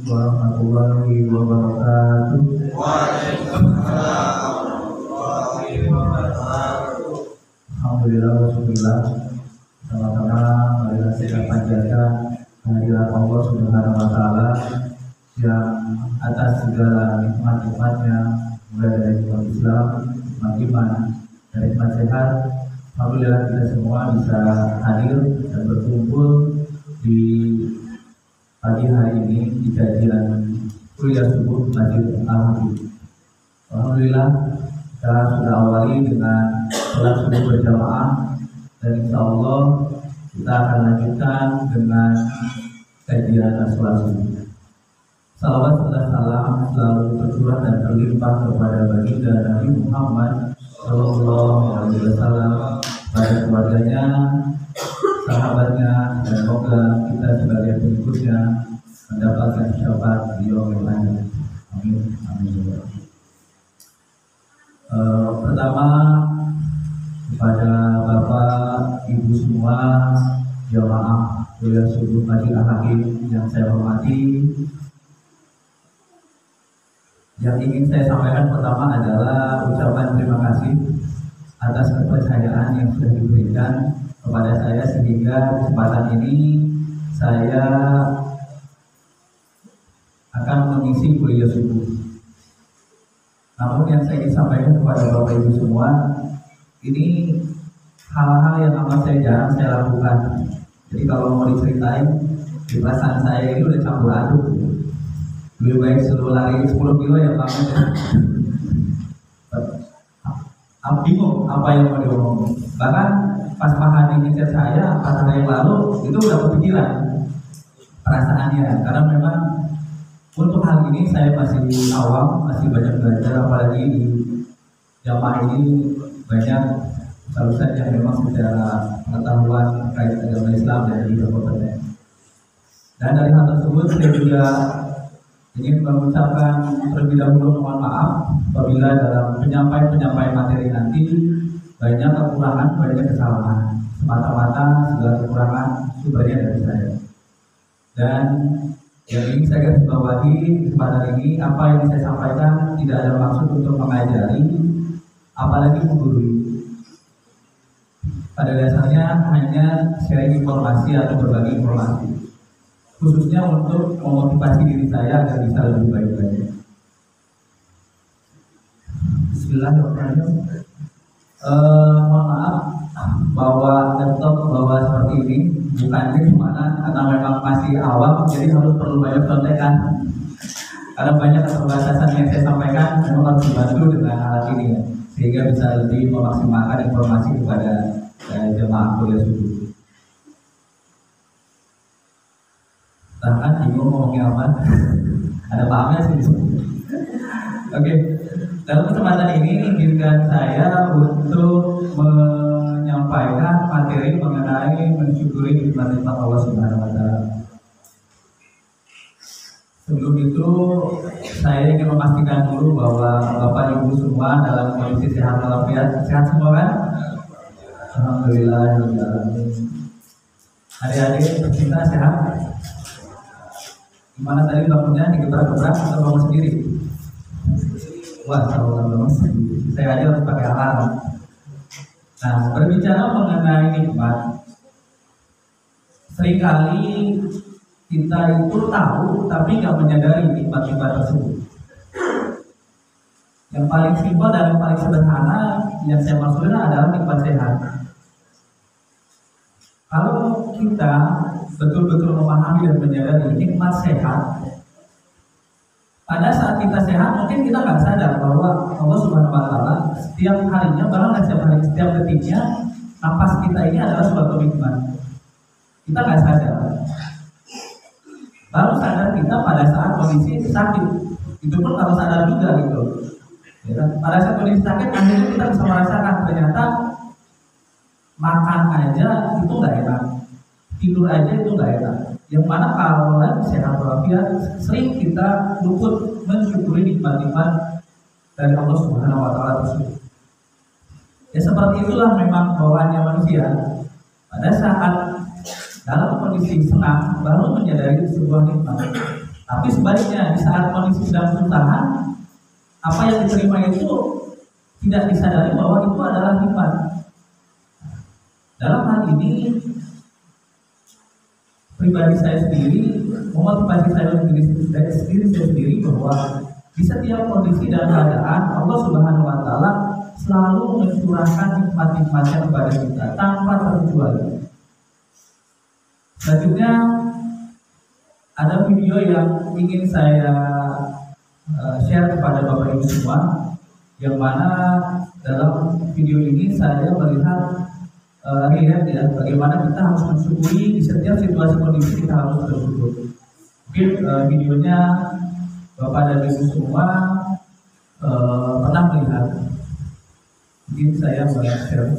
warahmatullahi wabarakatuh. Waalaikumsalam warahmatullahi wabarakatuh. Alhamdulillah wassalillah. Sama-sama marilah kita panjatkan kehadirat Allah Subhanahu wa taala yang atas segala nikmat-nikmatnya, mulai dari nikmat Islam, nikmat iman, dari nikmat sehat. Alhamdulillah kita semua bisa hadir dan berkumpul di pagi hari ini di kajian kuliah subuh Masjid Al-Habib. Alhamdulillah kita sudah awali dengan sholat subuh berjamaah, dan insya Allah kita akan lanjutkan dengan kajian sholat subuh. Salawat serta salam selalu tercurah dan terlimpah kepada baginda Nabi Muhammad Sallallahu Alaihi Wasallam, pada keluarganya, sahabatnya, dan semoga kita sebagai pengikutnya mendapatkan syafaat beliau yang banyak. Amin. Amin. Pertama, kepada Bapak, Ibu semua jamaah kuliah subuh Masjid Al-Habib yang saya hormati, yang ingin saya sampaikan pertama adalah ucapan terima kasih atas kepercayaan yang sudah diberikan kepada saya, sehingga kesempatan ini saya akan mengisi kuliah subuh. Namun yang saya ingin sampaikan kepada Bapak Ibu semua, ini hal-hal yang amat saya jarang saya lakukan. Jadi kalau mau diceritain, di perasaan saya ini udah campur aduk. Lebih baik suruh lari 10 kilo yang banget ya. Bingung apa yang mau diomongin. Bahkan pas Pak Hadi ngechat saya 4 hari yang lalu, itu udah kepikiran perasaannya. Karena memang untuk hal ini saya masih awam, masih banyak belajar, apalagi di jamaah ini banyak ustaz yang memang secara pengetahuan terkait agama Islam dan juga kompeten. Dan dari hal tersebut saya juga ingin mengucapkan terlebih dahulu mohon maaf apabila dalam penyampaian materi nanti banyak kekurangan, banyak kesalahan. Semata-mata segala kekurangan sumbernya dari saya. Dan yang ingin saya garis bawahi kesempatan ini, apa yang saya sampaikan tidak ada maksud untuk mengajari, apalagi menggurui. Pada dasarnya hanya sharing informasi atau berbagi informasi, khususnya untuk memotivasi diri saya agar bisa lebih baik lagi. Bismillahirrahmanirrahim. Mohon maaf bahwa laptop bawa seperti ini bukannya gimana, karena memang masih awam, jadi harus perlu banyak contekan. Karena banyak keterbatasan yang saya sampaikan, memang harus dibantu dengan alat ini ya, sehingga bisa lebih memaksimalkan informasi kepada jemaah kuliah subuh. Bahkan bingung ngomongnya apa. Ada pahamnya sih. Oke. Dalam kesempatan ini izinkan saya untuk menyampaikan materi mengenai mensyukuri nikmat-nikmat Allah Subhanahu wa taala. Sebelum itu saya ingin memastikan dulu bahwa Bapak Ibu semua dalam kondisi sehat walafiat. Sehat semua kan? Alhamdulillah. Adik-adik tercinta sehat? Gimana tadi bangunnya, digebrak-gebrak atau bangun sendiri? Wah, kalau bangun sendiri, saya aja harus pakai alarm. Nah, berbicara mengenai nikmat, seringkali kita itu tahu tapi nggak menyadari nikmat-nikmat tersebut. Yang paling simpel dan yang paling sederhana yang saya maksudkan adalah nikmat sehat. Kalau kita betul-betul memahami dan menyadari nikmat sehat, pada saat kita sehat mungkin kita nggak sadar bahwa Allah Subhanahu wa taala setiap harinya, bahkan setiap hari, setiap detiknya, nafas kita ini adalah suatu nikmat. Kita nggak sadar. Baru sadar kita pada saat kondisi sakit. Itu pun kalau sadar juga gitu. Ya, pada saat kondisi sakit akhirnya kita bisa merasakan ternyata makan aja itu nggak enak, tidur aja itu nggak enak. Yang mana kalau lagi sehat walafiat, sering kita luput mensyukuri nikmat-nikmat dari Allah Subhanahu wa taala tersebut. Ya seperti itulah memang bawaannya manusia. Pada saat dalam kondisi senang baru menyadari sebuah nikmat. Tapi sebaliknya di saat kondisi sedang kesusahan, apa yang diterima itu tidak disadari bahwa itu adalah nikmat. Dalam hal ini pribadi saya sendiri memotivasi saya sendiri bahwa di setiap kondisi dan keadaan Allah Subhanahu wa taala selalu mencurahkan nikmat-nikmatnya kepada kita tanpa terkecuali. Selanjutnya ada video yang ingin saya share kepada Bapak Ibu semua, yang mana dalam video ini saya melihat bagaimana kita harus mensyukuri di setiap situasi kondisi kita harus bersyukur. Mungkin videonya Bapak dan Ibu semua pernah melihat. Mungkin saya boleh share.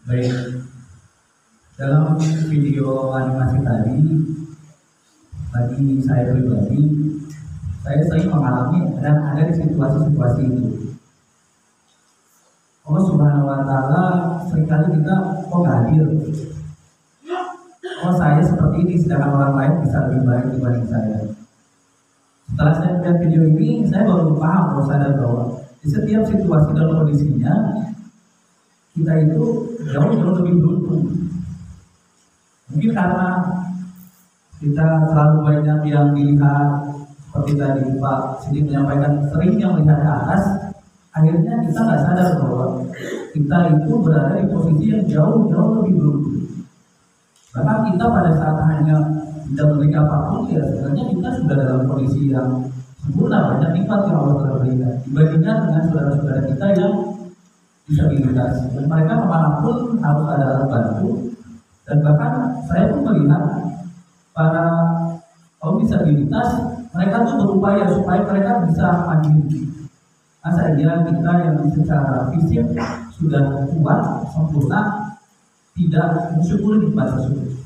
Baik, dalam video animasi tadi, bagi saya pribadi, saya sering mengalami dan ada di situasi-situasi itu. Allah Subhanahu wa taala seringkali kita kok nggak hadir. Oh, saya seperti ini, sedangkan orang lain bisa lebih baik dibanding saya. Setelah saya melihat video ini, saya baru paham bahwa sadar bahwa di setiap situasi dan kondisinya kita itu jauh lebih beruntung. Mungkin karena kita terlalu banyak yang dilihat, seperti tadi Pak Sidi menyampaikan, seringnya melihat ke atas, akhirnya kita nggak sadar bahwa kita itu berada di posisi yang jauh lebih beruntung. Bahkan kita pada saat hanya tidak memiliki apapun, ya sebenarnya kita sudah dalam kondisi yang sempurna, banyak nikmat yang Allah telah berikan dibandingkan dengan saudara-saudara kita yang disabilitas, dan mereka kemanapun harus ada alat bantu. Dan bahkan saya pun melihat para kaum disabilitas, mereka tuh berupaya supaya mereka bisa mandiri. Nah, saya kira kita yang secara fisik sudah kuat, sempurna, tidak mensyukuri nikmat tersebut.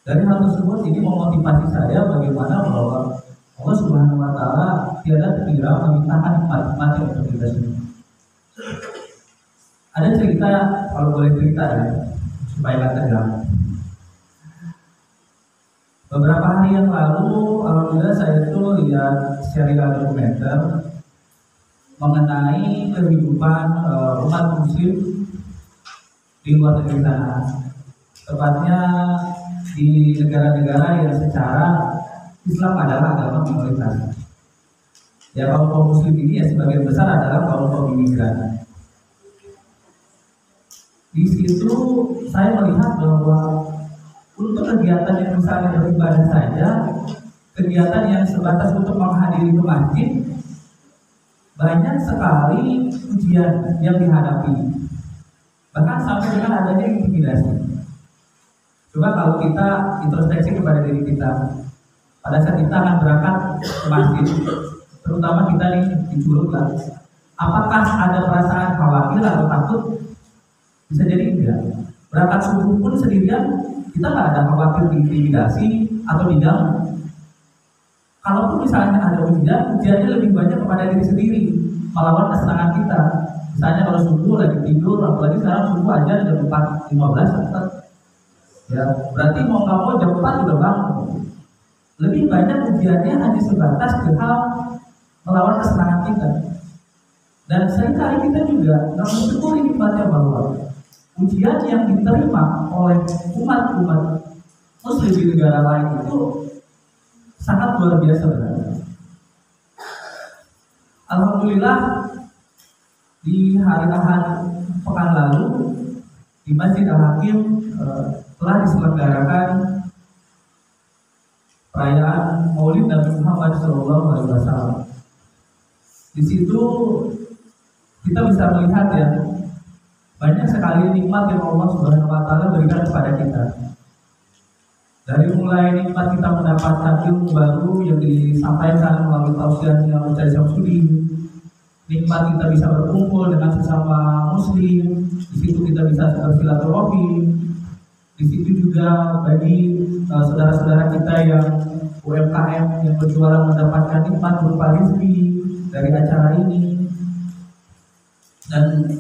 Dari hal tersebut ini memotivasi saya bagaimana bahwa Allah Subhanahu wa taala tiada terkira memintakan nikmat-nikmat untuk kita semua. cerita, kalau boleh cerita ya, supaya nggak tegang. Beberapa hari yang lalu, alhamdulillah saya itu lihat serial dokumenter mengenai kehidupan umat muslim di luar negeri sana, tepatnya di negara-negara yang secara Islam adalah agama minoritas. Ya, kaum muslim ini ya sebagian besar adalah kaum imigran. Di situ saya melihat bahwa untuk kegiatan yang misalnya beribadah saja, kegiatan yang sebatas untuk menghadiri ke masjid, banyak sekali ujian yang dihadapi, bahkan sampai dengan adanya intimidasi. Coba kalau kita introspeksi kepada diri kita, pada saat kita akan berangkat ke masjid, terutama kita di Curug lah, apakah ada perasaan khawatir atau takut? Bisa jadi enggak. Berangkat subuh pun sendirian, kita nggak ada khawatir diintimidasi atau diganggu. Kalaupun misalnya ada ujiannya lebih banyak kepada diri sendiri, melawan kesenangan kita. Misalnya kalau subuh lagi tidur, apalagi sekarang subuh aja jam 4.15, ya berarti mau nggak mau jam 4 udah bangun. Lebih banyak ujiannya hanya sebatas ke hal melawan kesenangan kita. Dan seringkali kita juga nggak mensyukuri nikmatnya bahwa ujian yang diterima oleh umat-umat muslim di negara lain itu sangat luar biasa benar. Alhamdulillah di hari Ahad pekan lalu di Masjid Al-Hakim telah diselenggarakan perayaan Maulid Nabi Muhammad SAW. Di situ kita bisa melihat ya, banyak sekali nikmat yang Allah Subhanahu wa Ta'ala berikan kepada kita. Dari mulai nikmat kita mendapatkan ilmu baru yang disampaikan melalui tausiahnya Ustaz Syamsuddin, nikmat kita bisa berkumpul dengan sesama muslim, di situ kita bisa bersilaturahmi, di situ juga bagi saudara-saudara kita yang UMKM yang berjualan mendapatkan nikmat berupa rezeki dari acara ini, dan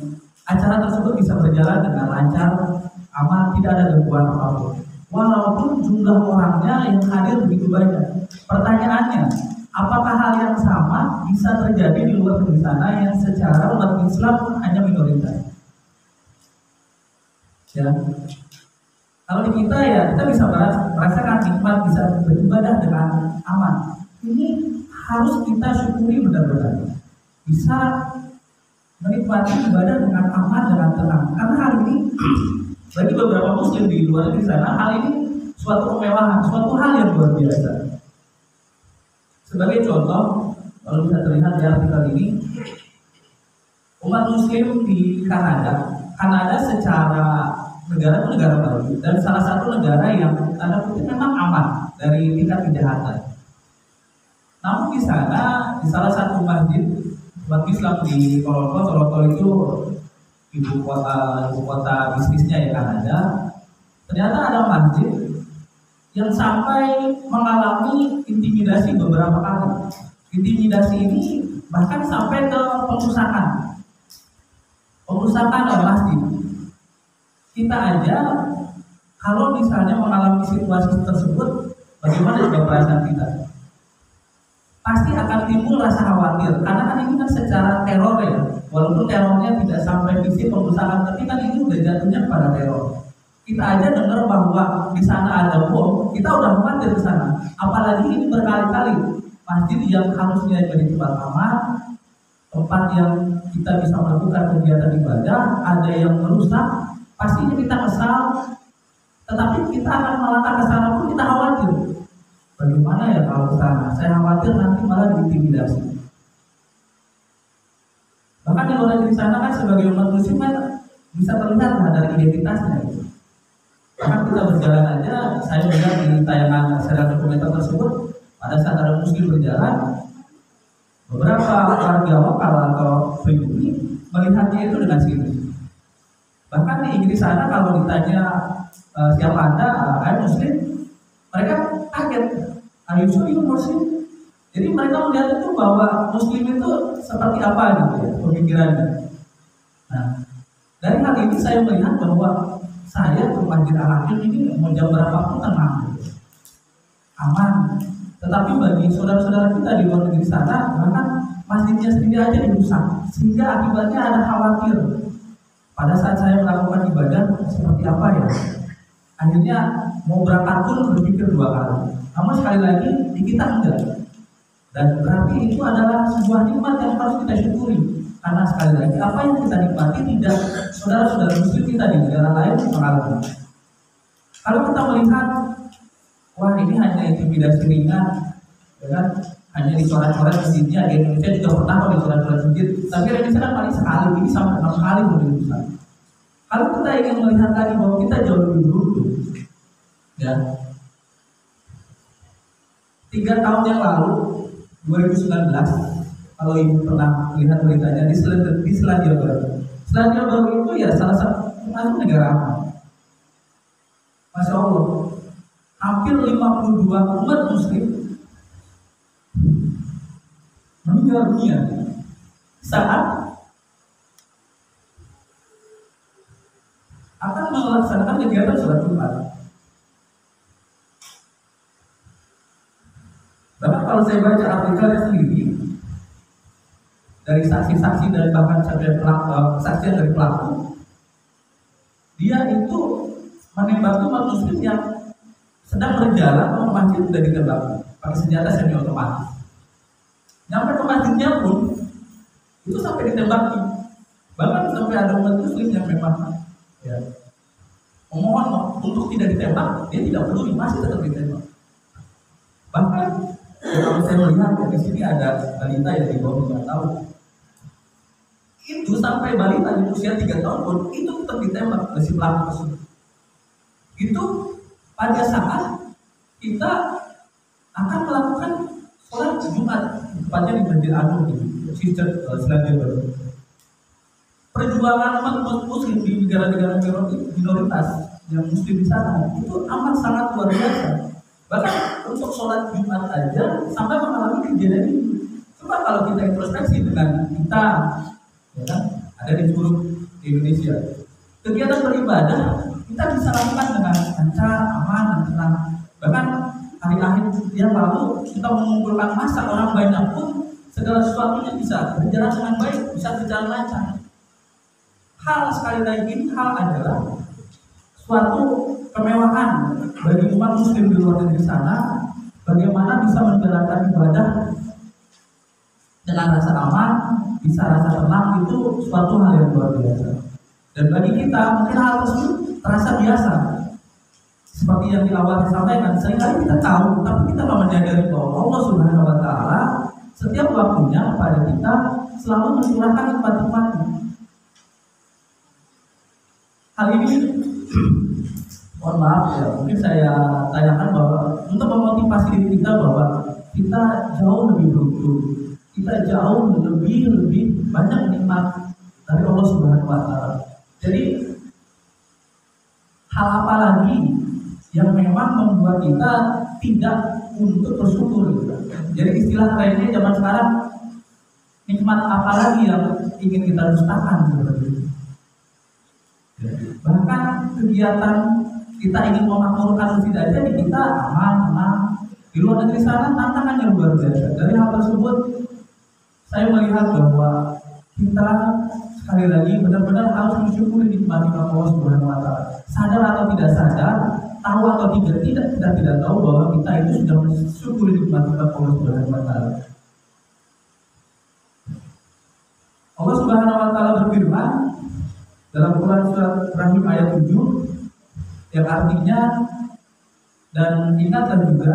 acara tersebut bisa berjalan dengan lancar, aman, tidak ada gangguan apapun. Walaupun jumlah orangnya yang hadir begitu banyak. Pertanyaannya, apakah hal yang sama bisa terjadi di luar negeri sana yang secara umat Islam hanya minoritas? Ya, kalau di kita ya kita bisa merasakan nikmat, bisa beribadah dengan aman. Ini harus kita syukuri benar-benar. Bisa menikmati ibadah dengan aman, dengan tenang. Karena hal ini bagi beberapa muslim di luar negeri sana, hal ini suatu kemewahan, suatu hal yang luar biasa. Sebagai contoh, kalau bisa terlihat di artikel ini, umat muslim di Kanada secara negara itu negara baru dan salah satu negara yang tanda kutip memang aman dari tingkat kejahatan. Namun di sana, di salah satu masjid umat Islam di Toronto itu ibu kota bisnisnya ya Kanada, ternyata ada masjid yang sampai mengalami intimidasi beberapa kali. Intimidasi ini bahkan sampai ke pengusahaan oleh masjid. Kita aja kalau misalnya mengalami situasi tersebut, bagaimana juga perasaan kita? Pasti akan timbul rasa khawatir, karena kan ini kan secara teror ya, walaupun terornya tidak sampai fisik pengusahaan, tapi kan ini udah jatuhnya pada teror. Kita aja dengar bahwa di sana ada bom, kita udah khawatir ke sana. Apalagi ini berkali-kali masjid yang harusnya jadi tempat aman, tempat yang kita bisa melakukan kegiatan ibadah, ada yang merusak, pastinya kita kesal. Tetapi kita akan melangkah ke sana pun kita khawatir. Bagaimana ya kalau ke sana? Saya khawatir nanti malah diintimidasi. Bahkan di luar negeri sana kan sebagai umat muslim kan bisa terlihat dari identitasnya. Bahkan kita berjalan aja, saya melihat di tayangan serial dokumenter tersebut, pada saat ada muslim berjalan, beberapa warga lokal atau pribumi melihatnya itu dengan sini. Bahkan di Inggris sana kalau ditanya siapa Anda, saya muslim, mereka kaget. Are you sure you muslim? Jadi mereka melihat itu bahwa muslim itu seperti apa gitu ya pemikirannya. Nah, Dari hal ini saya melihat bahwa saya ke Masjid Al-Hakim ini mau jam berapapun tenang, aman. Tetapi bagi saudara-saudara kita di luar negeri sana, bahkan masjidnya sendiri aja dirusak, sehingga akibatnya ada khawatir pada saat saya melakukan ibadah seperti apa ya. Akhirnya mau berangkat pun berpikir dua kali. Namun sekali lagi di kita enggak. Dan berarti itu adalah sebuah nikmat yang harus kita syukuri. Karena sekali lagi apa yang kita nikmati tidak saudara-saudara muslim kita di negara lain mengalami. Kalau kita melihat, wah ini hanya intimidasi ringan, ya kan? Hanya dicoret-coret masjidnya. Di Indonesia juga pernah kok dicoret-coret masjid, tapi Indonesia kan paling sekali, ini sampai 6 kali dirusak. Kalau kita ingin melihat lagi bahwa kita jauh lebih dulu, ya, 3 tahun yang lalu, 2019, kalau ibu pernah melihat beritanya di Selandia Baru. Selandia Baru itu ya salah satu negara aman. Masya Allah, hampir 52 umat muslim meninggal dunia saat akan melaksanakan kegiatan sholat Jumat. Bahkan kalau saya baca artikelnya sendiri dari saksi-saksi dan bahkan kesaksian dari pelaku, dia itu menembaki umat muslim yang sedang berjalan ke masjid sudah ditembak pakai senjata semi otomatis. Nyampe ke masjidnya pun itu sampai ditembaki. Bahkan sampai ada umat muslim yang memang ya memohon untuk tidak ditembak, dia tidak peduli, masih tetap ditembak. Bahkan kalau saya melihat di sini ada balita yang di bawah 5 tahun, itu sampai balita di usia 3 tahun pun itu tetap ditembak oleh si pelaku tersebut. Itu pada saat kita akan melakukan sholat Jumat, tepatnya di Masjid Agung di Selandia Baru. Perjuangan umat muslim di negara-negara minoritas yang muslim di sana itu amat sangat luar biasa. Bahkan untuk sholat Jumat aja sampai mengalami kejadian ini. Coba kalau kita introspeksi dengan kita, ya kan, ada di seluruh Indonesia, kegiatan beribadah kita bisa lakukan dengan lancar, aman, dan tenang. Bahkan hari-hari yang lalu kita mengumpulkan massa orang banyak pun segala sesuatunya bisa berjalan dengan baik, bisa berjalan lancar. Hal sekali lagi ini hal adalah suatu kemewahan bagi umat muslim di luar negeri sana, bagaimana bisa menjalankan ibadah dengan rasa aman, bisa rasa tenang, itu suatu hal yang luar biasa. Dan bagi kita mungkin hal tersebut terasa biasa, seperti yang di awal disampaikan. Seringkali kita tahu, tapi kita tidak menyadari bahwa Allah Subhanahu Wa Taala setiap waktunya pada kita selalu mencurahkan nikmat-nikmatnya. Hal ini mohon maaf ya, mungkin saya tanyakan bahwa untuk memotivasi diri kita bahwa kita jauh lebih beruntung, kita jauh lebih banyak nikmat dari Allah Subhanahu Wa Taala. Jadi hal apa lagi yang memang membuat kita tidak untuk bersyukur gitu. Jadi istilah lainnya zaman sekarang, nikmat apa lagi yang ingin kita dustakan gitu. Bahkan kegiatan kita ingin memakmurkan tidak aja di kita aman, tenang. Di luar negeri sana tantangan yang luar biasa. Dari hal tersebut saya melihat bahwa kita sekali lagi benar-benar harus mensyukuri nikmat Allah Subhanahu Wa Taala. Sadar atau tidak sadar, tahu atau tidak tahu bahwa kita itu sudah mensyukuri nikmat Allah Subhanahu Wa Taala. Allah Subhanahu Wa Taala berfirman dalam Quran surat Rahim ayat 7 yang artinya, dan ingatlah juga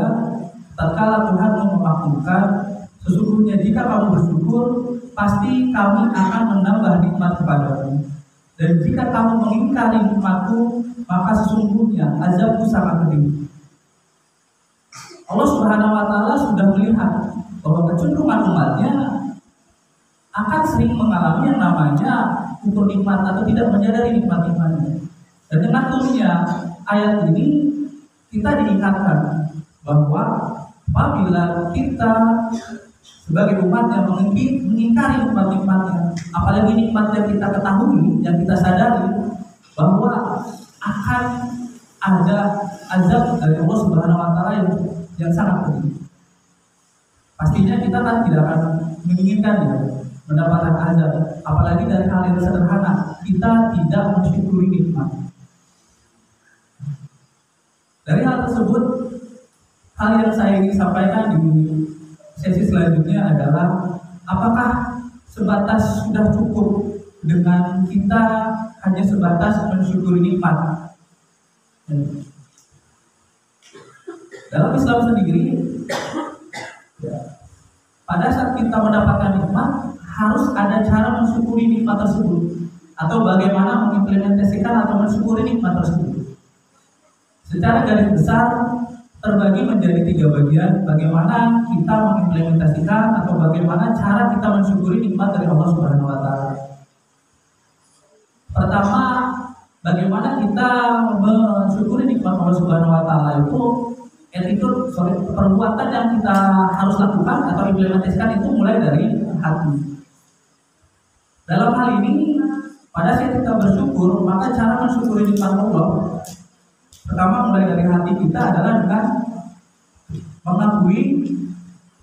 tatkala Tuhan memakmurkan, sesungguhnya jika kamu bersyukur pasti kami akan menambah nikmat kepadamu, dan jika kamu mengingkari nikmatku maka sesungguhnya azabku sangat pedih. Allah Subhanahu Wa Taala sudah melihat bahwa kecenderungan umatnya akan sering mengalami yang namanya ukur nikmat atau tidak menyadari nikmat-nikmatnya. Dan dengan turunnya ayat ini kita diingatkan bahwa apabila kita sebagai umat yang mengingkari nikmat-nikmatnya, apalagi nikmat yang kita ketahui, yang kita sadari bahwa akan ada azab dari Allah Subhanahu wa taala yang sangat pedih. Pastinya kita kan tidak akan menginginkan ya mendapatkan azab, apalagi dari hal yang sederhana, kita tidak mensyukuri nikmat. Dari hal tersebut, hal yang saya ingin sampaikan di sesi selanjutnya adalah apakah sebatas sudah cukup dengan kita hanya sebatas mensyukuri nikmat. Dalam Islam sendiri, pada saat kita mendapatkan nikmat harus ada cara mensyukuri nikmat tersebut atau bagaimana mengimplementasikan atau mensyukuri nikmat tersebut. Secara garis besar terbagi menjadi 3 bagian, bagaimana kita mengimplementasikan atau bagaimana cara kita mensyukuri nikmat dari Allah Subhanahu wa taala. Pertama, bagaimana kita mensyukuri nikmat Allah Subhanahu wa taala itu perbuatan yang kita harus lakukan atau implementasikan itu mulai dari hati. Dalam hal ini, pada saat kita bersyukur, maka cara mensyukuri nikmat Allah pertama mulai dari hati kita adalah dengan mengakui,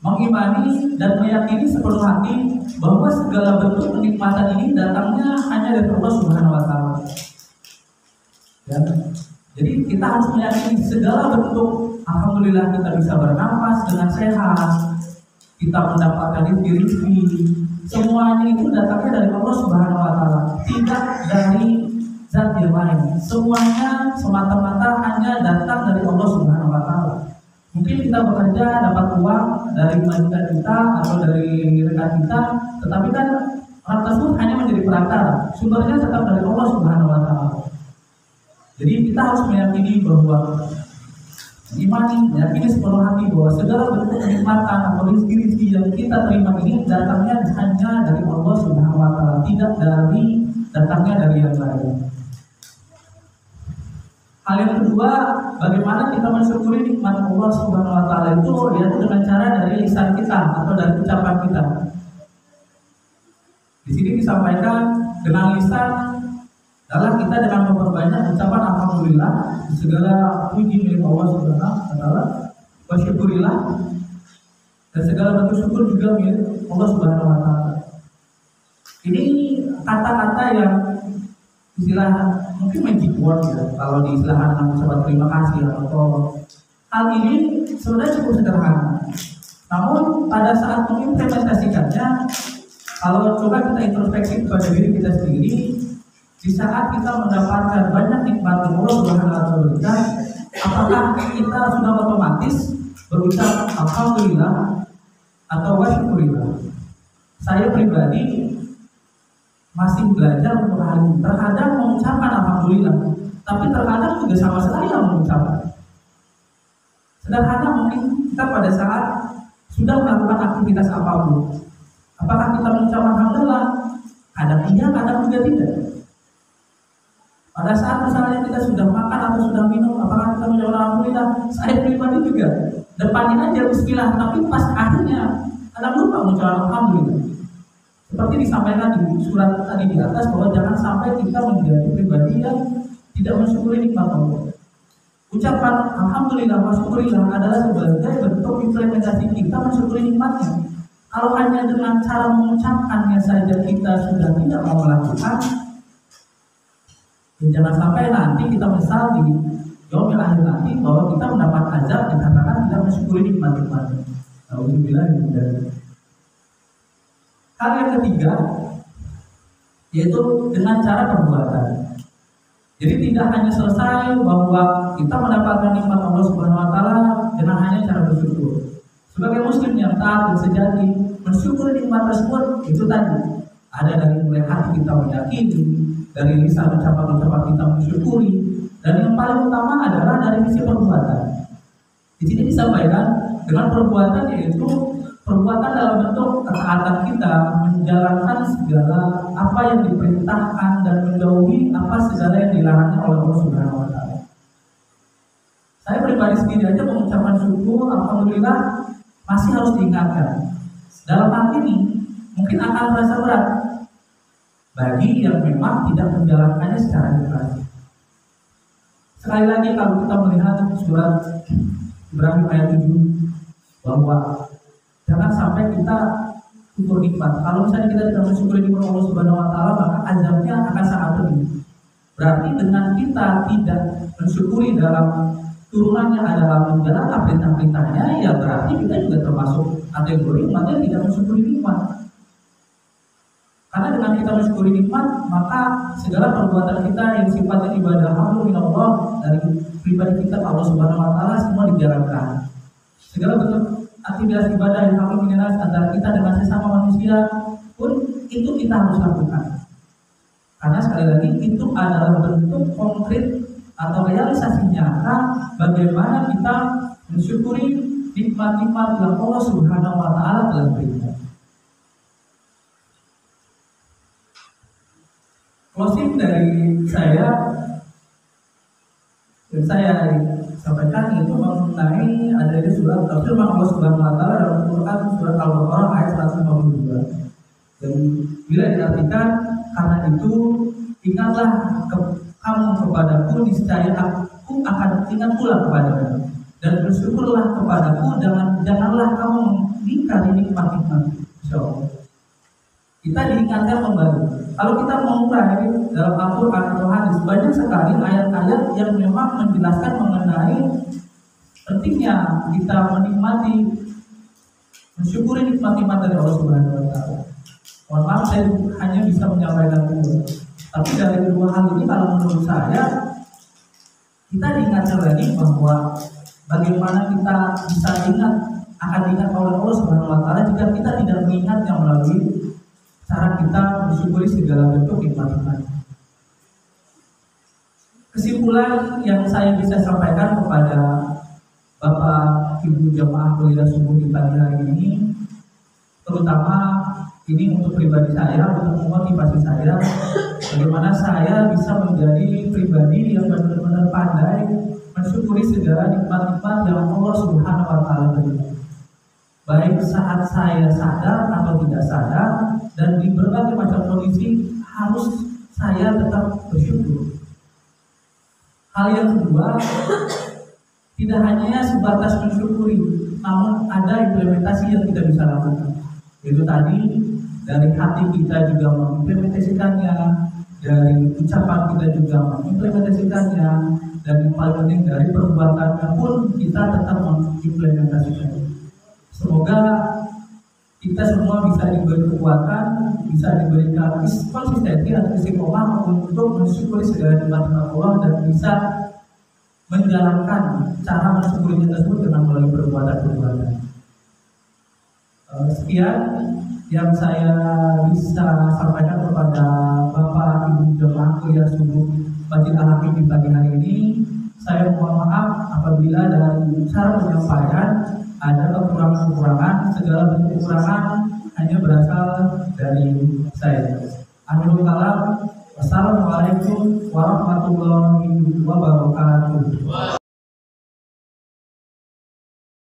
mengimani dan meyakini sepenuh hati bahwa segala bentuk kenikmatan ini datangnya hanya dari Allah Subhanahu wa taala. Ya. Jadi kita harus meyakini segala bentuk, alhamdulillah kita bisa bernafas dengan sehat, kita mendapatkan rezeki, semuanya itu datangnya dari Allah Subhanahu wa taala, tidak dari zat yang lain. Semuanya semata-mata hanya datang dari Allah Subhanahu wa taala. Mungkin kita bekerja dapat uang dari majikan kita atau dari rekan kita, tetapi kan orang tersebut hanya menjadi perantara. Sumbernya tetap dari Allah Subhanahu wa taala. Jadi kita harus meyakini bahwa meyakini sepenuh hati bahwa segala bentuk kenikmatan atau rezeki yang kita terima ini datangnya hanya dari Allah Subhanahu wa taala, tidak datangnya dari yang lain. Hal yang kedua, bagaimana kita mensyukuri nikmat Allah Subhanahu wa taala itu yaitu dengan cara dari lisan kita atau dari ucapan kita. Di sini disampaikan dengan lisan adalah kita dengan memperbanyak ucapan alhamdulillah, segala puji milik Allah Subhanahu wa taala, bersyukurilah, dan segala bentuk syukur juga milik Allah Subhanahu wa taala. Ini kata-kata yang istilah mungkin magic word ya, kalau diistilahkan dengan ucapan terima kasih atau hal ini sebenarnya cukup sederhana. Namun pada saat mengimplementasikannya, kalau coba kita introspeksi kepada diri kita sendiri, di saat kita mendapatkan banyak nikmat Allah Subhanahu wa taala, apakah kita sudah otomatis berucap alhamdulillah atau wasyukurillah? Saya pribadi masih belajar untuk hal ini. Terkadang mengucapkan alhamdulillah, tapi terkadang juga sama sekali yang mengucapkan. Sederhana mungkin kita pada saat sudah melakukan aktivitas apapun, apakah kita mengucapkan alhamdulillah? Kadang iya, kadang juga tidak. Pada saat misalnya kita sudah makan atau sudah minum, apakah kita menjawab alhamdulillah? Saya pribadi juga depannya aja bismillah, tapi pas akhirnya kadang lupa mengucapkan alhamdulillah. Seperti disampaikan di surat tadi di atas bahwa jangan sampai kita menjadi pribadi yang tidak mensyukuri nikmat Allah. Ucapan alhamdulillah wa syukurillah adalah sebagai bentuk implementasi kita mensyukuri nikmatnya. Kalau hanya dengan cara mengucapkannya saja kita sudah tidak mau melakukan, ya jangan sampai nanti kita menyesal di yaumil akhir nanti bahwa kita mendapat azab dikatakan tidak mensyukuri nikmat-nikmatnya. Alhamdulillah. Hal yang ketiga yaitu dengan cara perbuatan. Jadi tidak hanya selesai bahwa kita mendapatkan nikmat Allah Subhanahu wa taala dengan hanya cara bersyukur. Sebagai muslim yang taat dan sejati, mensyukuri nikmat tersebut itu tadi ada dari mulai hati kita meyakini, dari lisan ucapan-ucapan kita mensyukuri, dan yang paling utama adalah dari sisi perbuatan. Di sini disampaikan dengan perbuatan yaitu perbuatan dalam bentuk ketaatan kita menjalankan segala apa yang diperintahkan dan menjauhi apa segala yang dilarangnya oleh Allah Subhanahu wa taala. Saya pribadi sendiri aja mengucapkan syukur alhamdulillah masih harus diingatkan. Dalam hal ini mungkin akan terasa berat bagi yang memang tidak menjalankannya secara ikhlas. Sekali lagi kalau kita melihat surat Ibrahim ayat 7 bahwa jangan sampai kita syukur nikmat. Kalau misalnya kita tidak mensyukuri nikmat Allah Subhanahu wa taala, maka azabnya akan sangat pedih. Berarti dengan kita tidak mensyukuri dalam turunannya adalah menjalankan perintah-perintahnya, ya berarti kita juga termasuk kategori umat yang tidak mensyukuri nikmat. Karena dengan kita mensyukuri nikmat, maka segala perbuatan kita yang sifatnya ibadah Allah dari pribadi kita Allah Subhanahu wa taala semua dijalankan. Segala bentuk aktivitas ibadah yang kami mengenal antara kita dengan sesama manusia pun itu kita harus lakukan. Karena sekali lagi itu adalah bentuk konkret atau realisasi nyata bagaimana kita mensyukuri nikmat-nikmat yang Allah Subhanahu wa taala telah berikan. Closing dari saya yang saya sampaikan itu mengenai adanya surat firman Allah Subhanahu wa taala dalam Quran surat Al-Baqarah ayat 152. Dan bila diartikan karena itu ingatlah kamu kepadaku, niscaya aku akan ingat pula kepadamu, dan bersyukurlah kepadaku, janganlah kamu mengingkari nikmat-nikmat. Insyaallah kita diingatkan kembali. Kalau kita mengurai dalam Al-Quran atau hadis, banyak sekali ayat-ayat yang memang menjelaskan mengenai pentingnya kita menikmati, mensyukuri nikmat-nikmat dari Allah Subhanahu wa taala. Mohon maaf saya hanya bisa menyampaikan dulu. Tapi dari dua hal ini kalau menurut saya kita diingatkan lagi bahwa bagaimana kita bisa akan diingat oleh Allah Subhanahu wa taala jika kita tidak mengingatnya melalui cara kita mensyukuri segala bentuk nikmat-nikmat. Kesimpulan yang saya bisa sampaikan kepada Bapak Ibu jamaah kuliah subuh di pagi hari ini, terutama ini untuk pribadi saya, untuk memotivasi saya, bagaimana saya bisa menjadi pribadi yang benar-benar pandai mensyukuri segala nikmat-nikmat yang Allah Subhanahu wa taala berikan. Baik saat saya sadar atau tidak sadar, dan di berbagai macam kondisi harus saya tetap bersyukur. Hal yang kedua, tidak hanya sebatas mensyukuri, namun ada implementasi yang kita bisa lakukan. Itu tadi dari hati kita juga mengimplementasikannya, dari ucapan kita juga mengimplementasikannya, dan yang paling penting dari perbuatannya pun kita tetap mengimplementasikannya. Semoga kita semua bisa diberi kekuatan, bisa diberikan konsistensi atau istiqomah untuk mensyukuri segala nikmat Allah dan bisa menjalankan cara mensyukurinya tersebut dengan melalui perbuatan-perbuatan. Sekian yang saya bisa sampaikan kepada Bapak Ibu jemaah kuliah subuh Masjid Al-Hakim di pagi hari ini. Saya mohon maaf apabila dari cara penyampaian ada kekurangan-kekurangan. Segala bentuk kekurangan hanya berasal dari saya. Akhirul kalam. Wassalamualaikum warahmatullahi wabarakatuh.